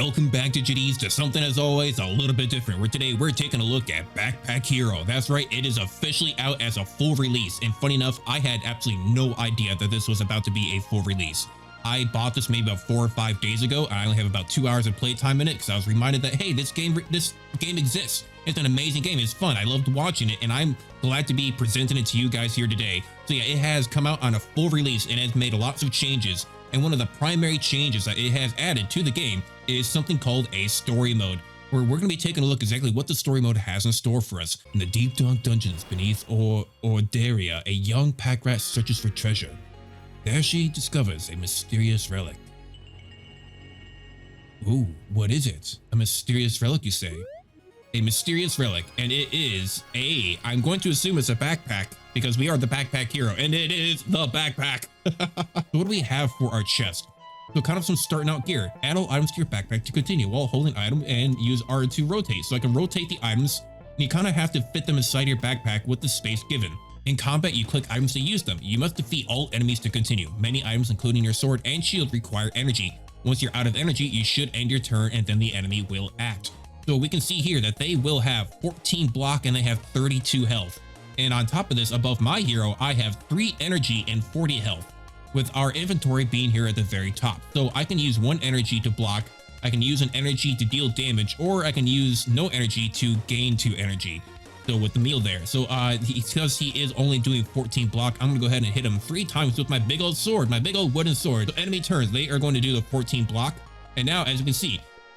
Welcome back to GDs to something as always a little bit different. Where today we're taking a look at Backpack Hero. That's right, it is officially out as a full release. And funny enough, I had absolutely no idea that this was about to be a full release. I bought this maybe about 4 or 5 days ago. I only have about 2 hours of playtime in it because I was reminded that hey, this game exists. It's an amazing game. It's fun. I loved watching it, and I'm glad to be presenting it to you guys here today. So yeah, it has come out on a full release and has made lots of changes. And one of the primary changes that it has added to the game is something called a story mode, where we're going to be taking a look exactly what the story mode has in store for us. In the deep dark dungeons beneath Orderia, a young pack rat searches for treasure. There she discovers a mysterious relic. Ooh, what is it? A mysterious relic, you say? A mysterious relic, and it is I'm going to assume it's a backpack because we are the Backpack Hero, and it is the backpack. So what do we have for our chest? So kind of some starting out gear. Add all items to your backpack to continue while holding item and use R to rotate. So I can rotate the items, and you kind of have to fit them inside your backpack with the space given. In combat, you click items to use them. You must defeat all enemies to continue. Many items, including your sword and shield, require energy. Once you're out of energy, you should end your turn, and then the enemy will act. So we can see here that they will have 14 block and they have 32 health. And on top of this, above my hero, I have 3 energy and 40 health, with our inventory being here at the very top. So I can use 1 energy to block, I can use an energy to deal damage, or I can use no energy to gain 2 energy. So with the meal there. So because he is only doing 14 block, I'm gonna go ahead and hit him 3 times with my big old sword, my big old wooden sword. So enemy turns, they are going to do the 14 block. And now, as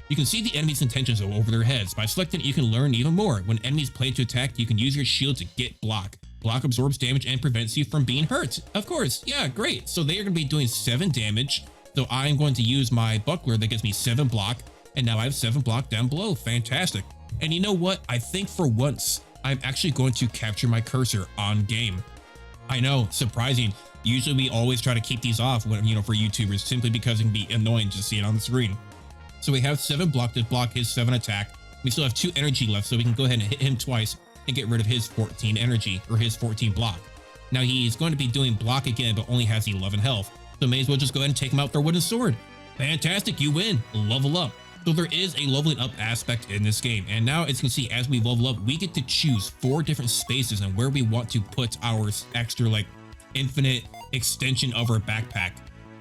you can see the enemy's intentions over their heads. By selecting it, you can learn even more. When enemies plan to attack, you can use your shield to get block. Block absorbs damage and prevents you from being hurt. Of course, yeah, great. So they are going to be doing 7 damage. So I'm going to use my buckler that gives me 7 block. And now I have 7 block down below. Fantastic. And you know what? I think for once, I'm actually going to capture my cursor on game. I know, surprising. Usually we always try to keep these off when, for YouTubers, simply because it can be annoying to see it on the screen. So we have 7 block to block his 7 attack. We still have 2 energy left, so we can go ahead and hit him twice and get rid of his 14 energy, or his 14 block. Now he's going to be doing block again, but only has 11 health. So may as well just go ahead and take him out for a wooden sword. Fantastic, you win. Level up. So there is a leveling up aspect in this game. And now, as you can see, as we level up, we get to choose 4 different spaces and where we want to put our extra, infinite extension of our backpack.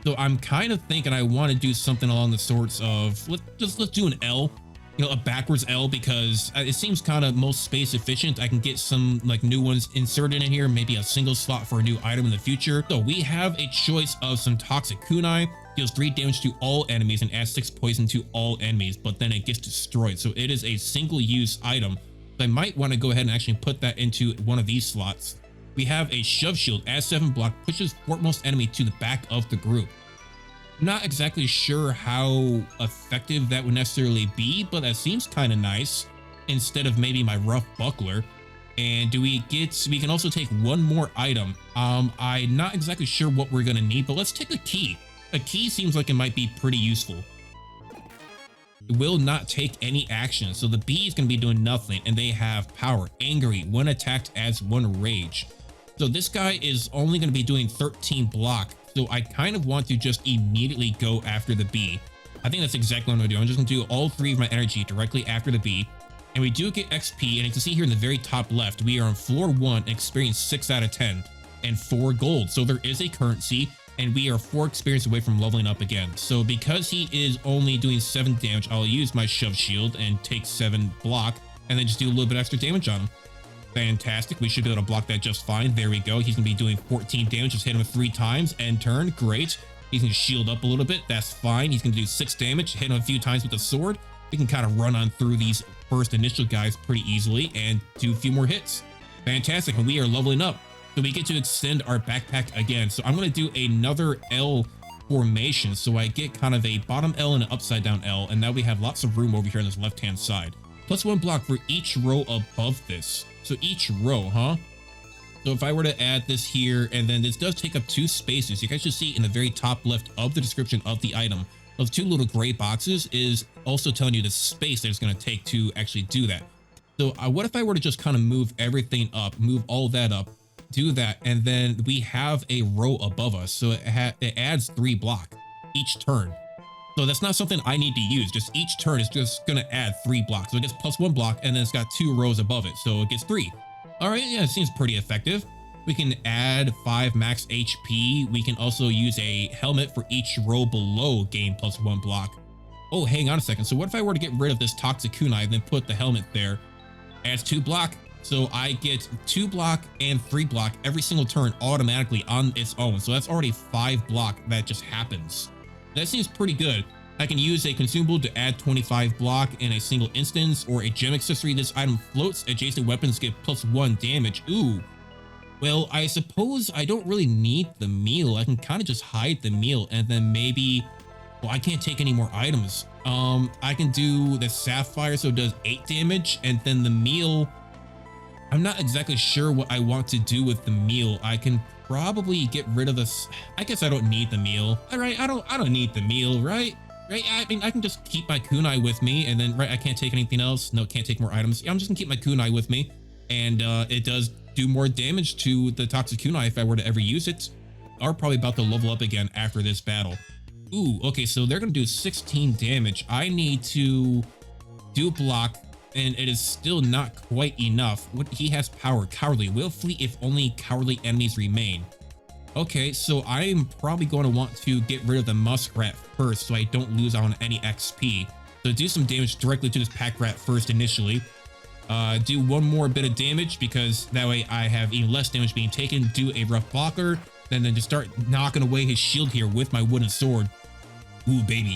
So I'm kind of thinking I want to do something along the sorts of, let's do an L, a backwards L, because it seems kind of most space efficient. I can get some new ones inserted in here, maybe a single slot for a new item in the future. So we have a choice of some toxic kunai, deals 3 damage to all enemies and adds 6 poison to all enemies, but then it gets destroyed. So it is a single use item. So I might want to go ahead and actually put that into one of these slots. We have a shove shield, adds 7 block, pushes foremost enemy to the back of the group. I'm not exactly sure how effective that would necessarily be, but that seems kind of nice instead of maybe my rough buckler. And we can also take 1 more item. I'm not exactly sure what we're going to need, but let's take a key. A key seems like it might be pretty useful. It will not take any action, so the bee is going to be doing nothing, and they have power. Angry, when attacked adds 1 rage. So this guy is only going to be doing 13 block, so I kind of want to just immediately go after the bee. I think that's exactly what I'm going to do. I'm just going to do all 3 of my energy directly after the bee. And we do get XP, and you can see here in the very top left, we are on floor 1 and experience 6 out of 10 and 4 gold. So there is a currency, and we are 4 experience away from leveling up again. So because he is only doing 7 damage, I'll use my shove shield and take 7 block, and then just do a little bit extra damage on him. Fantastic. We should be able to block that just fine. There we go. He's going to be doing 14 damage. Just hit him 3 times. End turn. Great. He's going to shield up a little bit. That's fine. He's going to do 6 damage. Hit him a few times with the sword. We can kind of run on through these first initial guys pretty easily and do a few more hits. Fantastic. And we are leveling up. So we get to extend our backpack again. So I'm going to do another L formation. So I get kind of a bottom L and an upside down L. And now we have lots of room over here on this left-hand side. Plus 1 block for each row above this. So each row, huh? So if I were to add this here, and then this does take up 2 spaces. You guys should see in the very top left of the description of the item, those 2 little gray boxes is also telling you the space that it's going to take to actually do that. So what if I were to just kind of move everything up, move all that up, do that, and then we have a row above us. So it adds 3 block each turn. So that's not something I need to use. Just each turn is just gonna add 3 blocks. So it gets plus 1 block, and then it's got 2 rows above it, so it gets 3. All right, yeah, it seems pretty effective. We can add 5 max HP. We can also use a helmet for each row below, gain plus 1 block. Oh, hang on a second. So what if I were to get rid of this toxic kunai and then put the helmet there? Adds 2 block. So I get 2 block and 3 block every single turn automatically on its own. So that's already 5 block that just happens. That seems pretty good. I can use a consumable to add 25 block in a single instance, or a gem accessory. This item floats. Adjacent weapons get plus 1 damage. Ooh. Well, I suppose I don't really need the meal. I can kind of just hide the meal, and then maybe, well, I can't take any more items. I can do the sapphire, so it does 8 damage, and then the meal, I'm not exactly sure what I want to do with the meal. I can probably get rid of this. I guess I don't need the meal. All right, I don't need the meal, right? Right? I mean, I can just keep my kunai with me, and then, right, I can't take anything else. No, can't take more items. Yeah, I'm just gonna keep my kunai with me, and it does do more damage to the toxic kunai if I were to ever use it. Are probably about to level up again after this battle. Ooh, okay, so they're gonna do 16 damage. I need to do block, and it is still not quite enough. What he has power, cowardly, will flee if only cowardly enemies remain. Okay, so I'm probably going to want to get rid of the muskrat first so I don't lose out on any XP. So do some damage directly to this pack rat first initially. Do one more bit of damage because that way I have even less damage being taken. Do a rough blocker, then just start knocking away his shield here with my wooden sword. Ooh, baby,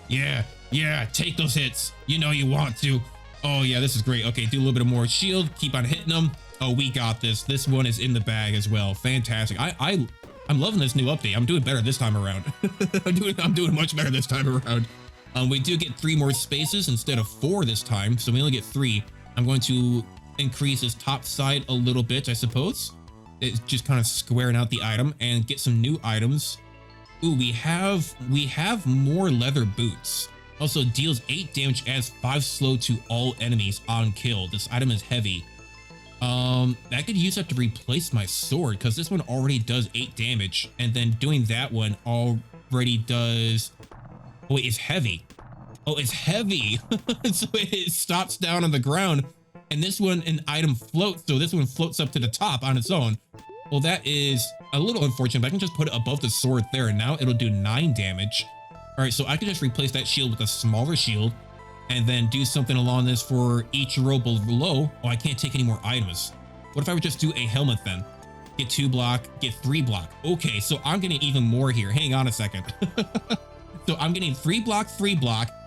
yeah, take those hits. You know you want to. Oh yeah, this is great. Okay, do a little bit of more shield, keep on hitting them. Oh, we got this. This one is in the bag as well. Fantastic. I'm loving this new update. I'm doing better this time around. I'm doing much better this time around. We do get 3 more spaces instead of 4 this time, so we only get 3. I'm going to increase this top side a little bit, I suppose. It's just kind of squaring out the item and get some new items. Ooh, we have more leather boots. Also deals 8 damage, adds 5 slow to all enemies on kill. This item is heavy. I could use that to replace my sword because this one already does 8 damage, and then doing that one already does. Oh, wait, it's heavy. Oh, it's heavy. So it stops down on the ground, and this one, an item floats. So this one floats up to the top on its own. Well, that is a little unfortunate, but I can just put it above the sword there, and now it'll do 9 damage. All right, so I can just replace that shield with a smaller shield, and then do something along this for each row below. Oh, I can't take any more items. What if I would just do a helmet then? Get 2 block, get 3 block. Okay, so I'm getting even more here. Hang on a second. So I'm getting 3 block,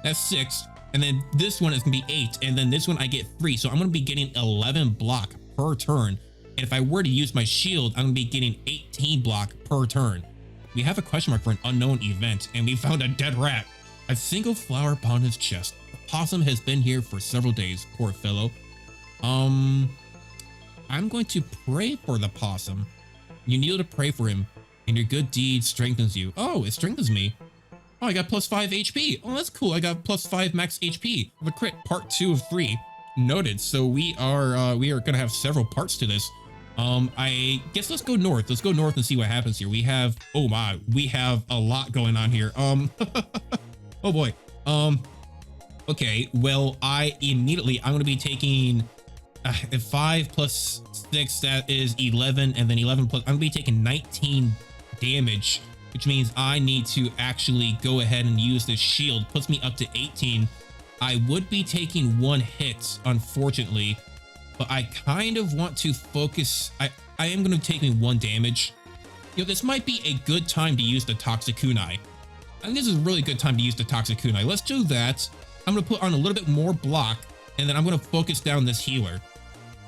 that's 6. And then this one is gonna be 8. And then this one I get 3. So I'm gonna be getting 11 block per turn. And if I were to use my shield, I'm gonna be getting 18 block per turn. We have a question mark for an unknown event, and we found a dead rat. A single flower upon his chest. The possum has been here for several days, poor fellow. I'm going to pray for the possum. You kneel to pray for him, and your good deed strengthens you. Oh, it strengthens me. Oh, I got plus 5 HP. Oh, that's cool. I got plus 5 max HP. The crit, part 2 of 3. Noted. So we are gonna have several parts to this. I guess let's go north. Let's go north and see what happens here. We have, oh my, we have a lot going on here. Oh boy. Okay, well, I'm gonna be taking 5 plus 6, that is 11, and then 11 plus, I'm gonna be taking 19 damage, which means I need to actually go ahead and use this shield. Puts me up to 18. I would be taking 1 hit, unfortunately, but I kind of want to focus. I am going to take me 1 damage. You know, this might be a good time to use the toxic kunai. I think this is a really good time to use the toxic kunai. Let's do that. I'm going to put on a little bit more block, and then I'm going to focus down this healer.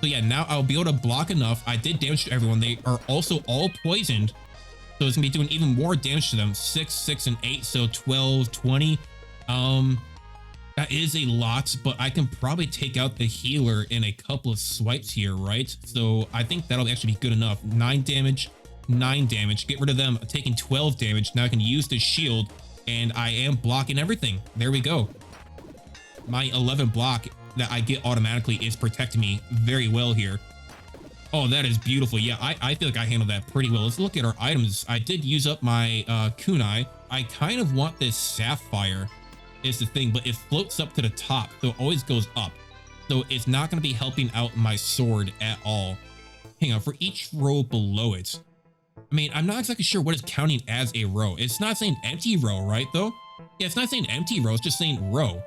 So yeah, now I'll be able to block enough. I did damage to everyone. They are also all poisoned, so it's gonna be doing even more damage to them. 6, 6, and 8, so 12, 20. That is a lot, but I can probably take out the healer in a couple of swipes here, right? So I think that'll actually be good enough. 9 damage, 9 damage. Get rid of them, taking 12 damage. Now I can use the shield, and I am blocking everything. There we go. My 11 block that I get automatically is protecting me very well here. Oh, that is beautiful. Yeah, I feel like I handled that pretty well. Let's look at our items. I did use up my kunai. I kind of want this sapphire is the thing, but it floats up to the top, so it always goes up. So it's not going to be helping out my sword at all. Hang on, for each row below it. I mean, I'm not exactly sure what is counting as a row. It's not saying empty row, right, though? Yeah, it's not saying empty row, it's just saying row.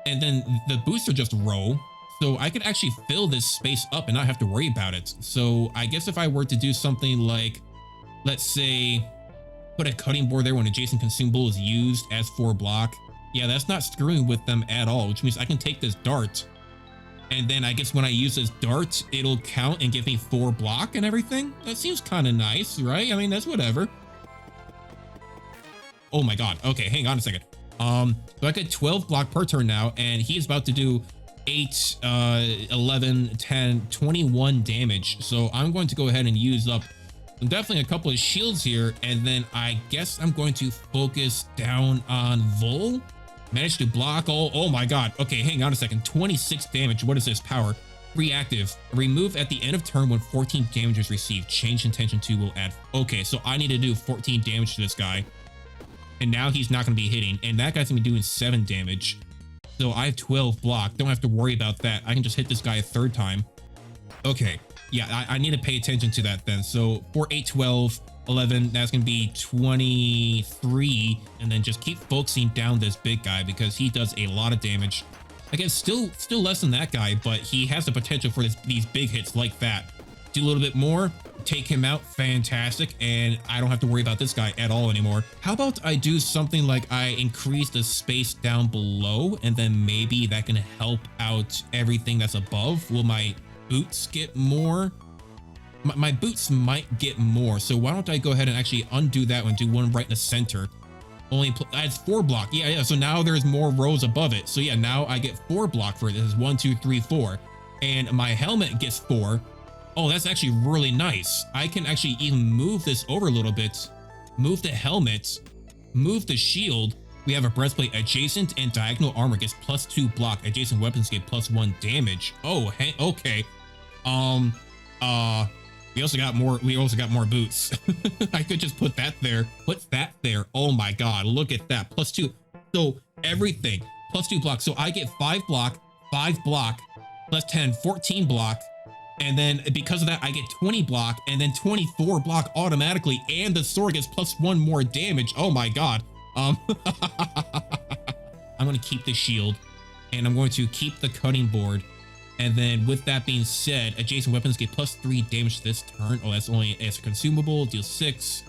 And then the boosts are just row. So I could actually fill this space up and not have to worry about it. So I guess if I were to do something like, let's say, put a cutting board there when adjacent consumable is used as 4 block. Yeah, that's not screwing with them at all, which means I can take this dart. And then I guess when I use this dart, it'll count and give me 4 block and everything. That seems kind of nice, right? I mean, that's whatever. Oh my God. Okay, hang on a second. So I get 12 block per turn now, and he's about to do 8, 11, 10, 21 damage. So I'm going to go ahead and use up definitely a couple of shields here, and then I guess I'm going to focus down on Vol. Managed to block all. Oh my God. Okay, hang on a second. 26 damage. What is this? Power. Reactive. Remove at the end of turn when 14 damage is received. Change intention to will add. Okay, so I need to do 14 damage to this guy. And now he's not going to be hitting. And that guy's going to be doing 7 damage. So I have 12 block. Don't have to worry about that. I can just hit this guy a 3rd time. Okay. Yeah, I need to pay attention to that then. So 4, 8, 12, 11, that's going to be 23. And then just keep focusing down this big guy because he does a lot of damage. Again, still less than that guy, but he has the potential for these big hits like that. Do a little bit more, take him out, fantastic, and I don't have to worry about this guy at all anymore. How about I do something like I increase the space down below, and then maybe that can help out everything that's above? Will my boots get more? My boots might get more, so why don't I go ahead and actually undo that one, do one right in the center. Only adds 4 block. Yeah, so now there's more rows above it. So yeah, now I get 4 block for it. This is 1, 2, 3, 4. And my helmet gets 4. Oh, that's actually really nice. I can actually even move this over a little bit. Move the helmet. Move the shield. We have a breastplate. Adjacent and diagonal armor gets +2 block. Adjacent weapons get +1 damage. Oh, hey, okay. We also got more boots. I could just put that there. Put that there. Oh my God, look at that. +2. So everything. +2 block. So I get 5 block, 5 block, +10, 14 block. And then because of that, I get 20 block and then 24 block automatically. And the sword gets +1 more damage. Oh my God. I'm going to keep the shield and I'm going to keep the cutting board. And then with that being said, adjacent weapons get +3 damage this turn. Oh, that's only as a consumable, deals 6.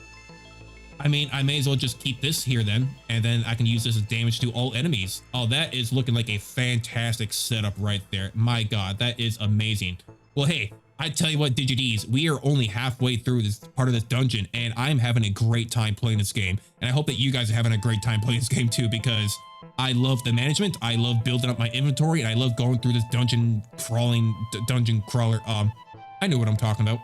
I mean, I may as well just keep this here then. And then I can use this as damage to all enemies. Oh, that is looking like a fantastic setup right there. My God, that is amazing. Well, hey, I tell you what, Digid's, we are only halfway through this part of this dungeon, and I'm having a great time playing this game. And I hope that you guys are having a great time playing this game too, because I love the management, I love building up my inventory, and I love going through this dungeon crawler. I know what I'm talking about.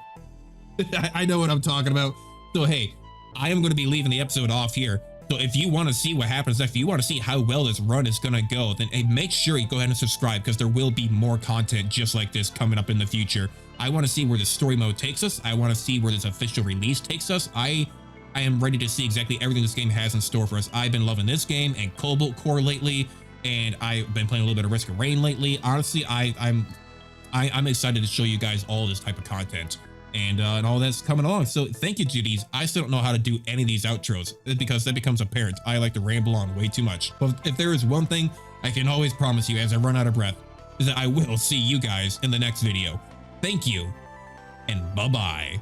I know what I'm talking about. So hey, I am going to be leaving the episode off here. So if you want to see what happens next, if you want to see how well this run is going to go, then hey, make sure you go ahead and subscribe because there will be more content just like this coming up in the future. I want to see where the story mode takes us. I want to see where this official release takes us. I am ready to see exactly everything this game has in store for us. I've been loving this game and Cobalt Core lately, and I've been playing a little bit of Risk of Rain lately. Honestly, I'm excited to show you guys all this type of content. And all that's coming along. So thank you, Judy's. I still don't know how to do any of these outros because that becomes apparent. I like to ramble on way too much. But if there is one thing I can always promise you as I run out of breath, is that I will see you guys in the next video. Thank you, and bye-bye.